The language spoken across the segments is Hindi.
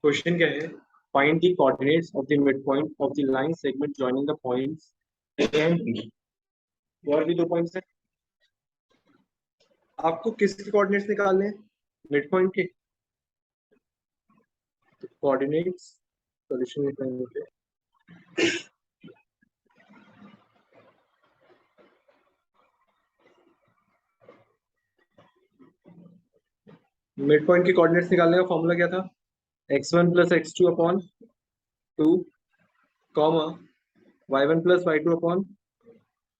क्वेश्चन क्या है? Find the coordinates of the mid point of the line segment joining the points A and B. और भी दो पॉइंट्स है, आपको किसके कोऑर्डिनेट्स निकालने हैं? मिड पॉइंट के। कोऑर्डिनेट्स सॉल्यूशन निकालने के मिड पॉइंट के कोऑर्डिनेट्स निकालने का फॉर्मूला क्या था? x1 plus x2 upon 2 comma y1 plus y2 upon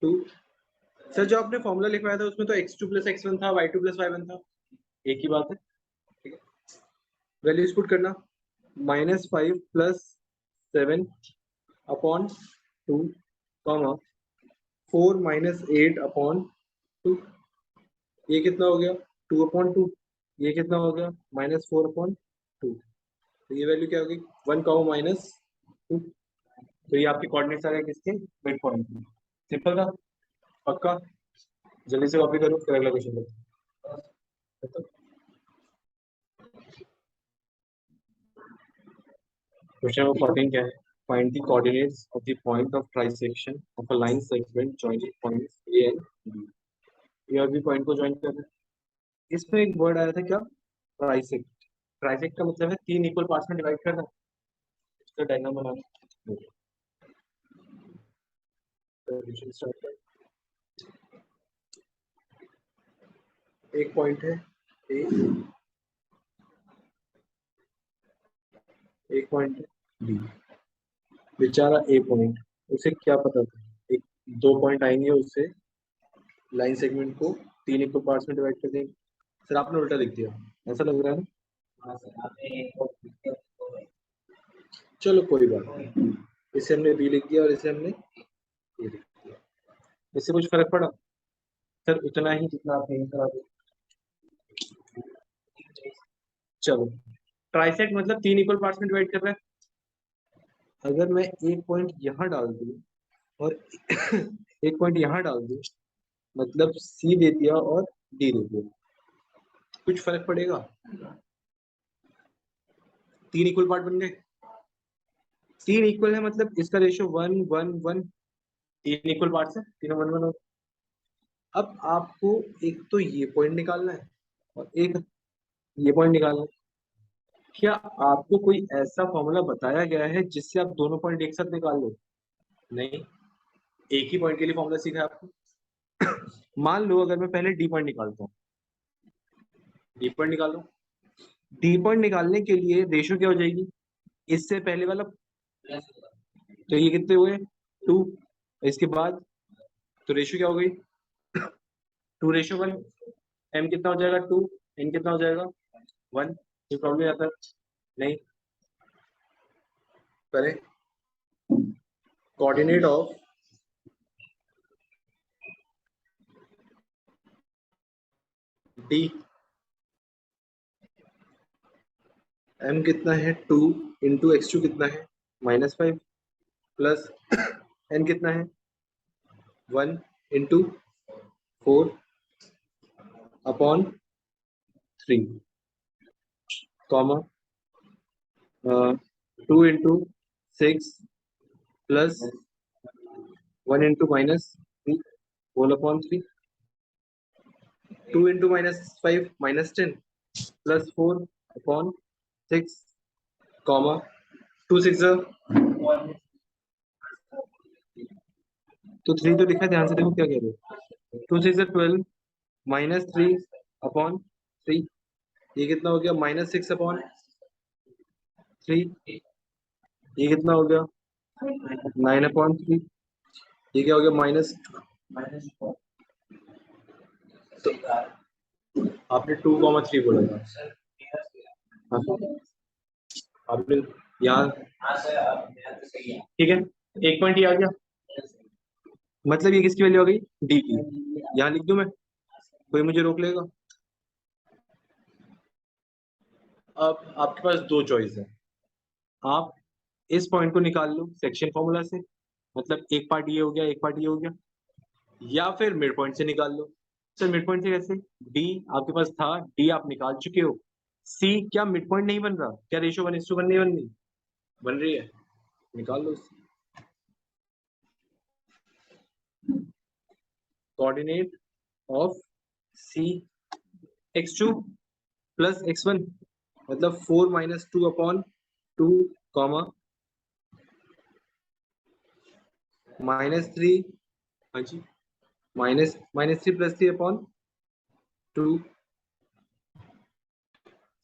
2। Sir जो आपने फॉर्मूला लिखवाया था उसमें तो x2 प्लस x1 था, y2 प्लस y1 था, एक ही बात है। ठीक है, वैल्यूज पुट करना। -5 plus 7 upon 2 comma 4 minus 8 upon 2। ये कितना हो गया? 2 अपॉन 2। ये कितना हो गया? -4 अपॉन 2। तो ये वैल्यू क्या होगी? 1 कॉमा -2। तो ये आपके कोऑर्डिनेट्स आ गए किसके? मिड पॉइंट के। सिंपल था, पक्का। जल्दी से कॉपी करो, फिर अगला क्वेश्चन लो। क्वेश्चन नंबर 14 क्या है? Find the coordinates of the point of trisection of a line segment joining points A and B. A और बी पॉइंट को जॉइन करना है। इसमें एक वर्ड आया था क्या? ट्राइसेक्ट। ट्राइसेक्ट का मतलब है तीन इक्वल पार्ट्स में डिवाइड करना। इसका डायग्राम बनाना। सॉल्यूशन स्टार्ट कर। एक पॉइंट है ए, एक पॉइंट है बी। बेचारा ए पॉइंट, उसे क्या पता था एक दो पॉइंट आएंगे उससे लाइन सेगमेंट को तीन इक्वल पार्ट्स में डिवाइड कर देंगे। सर आपने उल्टा लिख दिया, ऐसा लग रहा है ना? चलो कोई बात नहीं, इसे हमने बी लिख दिया और इसे हमने ए लिख दिया। इससे कुछ फर्क पड़ा? सर उतना ही जितना आप यहीं करा दो। चलो, ट्राइसेक्ट मतलब तीन इक्वल पार्ट्स में डिवाइड कर रहा है। अगर मैं एक पॉइंट यहाँ डाल दूं और एक पॉइंट यहाँ डाल दूं, मतलब सी दे दिया और डी दे दिया, कुछ फर्क पड़ेगा? तीन इक्वल पार्ट बन गए। तीन इक्वल है मतलब इसका रेशियो 1 1 1। तीन इक्वल पार्ट्स है, तीनों 1 1। अब आपको एक तो ये पॉइंट निकालना है और एक ये पॉइंट निकालना है। क्या आपको कोई ऐसा फॉर्मूला बताया गया है जिससे आप दोनों पॉइंट एक साथ निकाल लो? नहीं, एक ही पॉइंट के लिए फॉर्मूला सीखा है आपको। मान लो अगर मैं पहले डी पॉइंट निकालता हूँ, डी पॉइंट निकालो। डी पॉइंट निकालने के लिए रेशियो क्या हो जाएगी? इससे पहले वाला, तो ये कितने हुए? 2। इसके बाद तो रेशियो क्या हो गई? 2:1। एम कितना हो जाएगा? 2। एन कितना हो जाएगा? 1। ये प्रॉब्लम आता है? नहीं। करें कोऑर्डिनेट ऑफ डी, एम कितना है? 2 इंटू x2 कितना है? -5 प्लस एन कितना है? 1 into 4 upon 3 comma 2 into 6 plus 1 into -3 whole upon 3। 2 into -5 -10 plus 4 upon 6 comma 2 6 तो 3 तो लिखा है, ध्यान से देखो क्या कह रहे हो। 2 6 12 -3 अपॉन 3। ये कितना हो गया? -6 अपॉन 3। ये कितना हो गया? 9 अपॉन 3। ये क्या हो गया? माइनस। तो आपने 2,3 बोला था। हाँ, आपने यहाँ ठीक है, एक पॉइंट ये आ गया, मतलब ये किसकी वैल्यू आ गई? डी की। यहाँ लिख दूं मैं? कोई मुझे रोक लेगा? अब आपके पास दो चॉइस है। आप इस पॉइंट को निकाल लो सेक्शन फॉर्मूला से, मतलब एक पार्ट ये हो गया, एक पार्ट ये हो गया, या फिर मिड पॉइंट से निकाल लो। सर मिड पॉइंट से कैसे? डी आपके पास था, डी आप निकाल चुके हो। सी क्या मिड पॉइंट नहीं बन रहा? क्या रेशियो 1:1 नहीं बन रही? बन रही है, निकाल लो। Coordinate of C x2 plus x1 मतलब 4 - 2/2 कॉमा -3, हाँ जी, -3 + 3/2।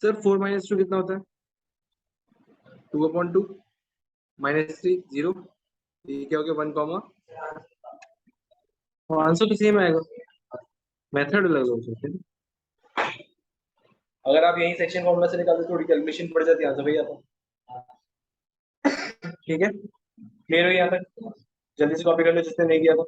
सर 4 - 2 कितना होता है? 2/2 -3 0, ये क्या हो गया 1 कॉमा, आंसर तो सेम आएगा, मेथड अलग हो सकते हैं। अगर आप यही सेक्शन फॉर्मूला से निकालते थोड़ी कैलकुलेशन पड़ जाती, आंसर भैया था। ठीक है, क्लियर हो यहाँ तक? जल्दी से कॉपी कर लो जिसने नहीं किया था।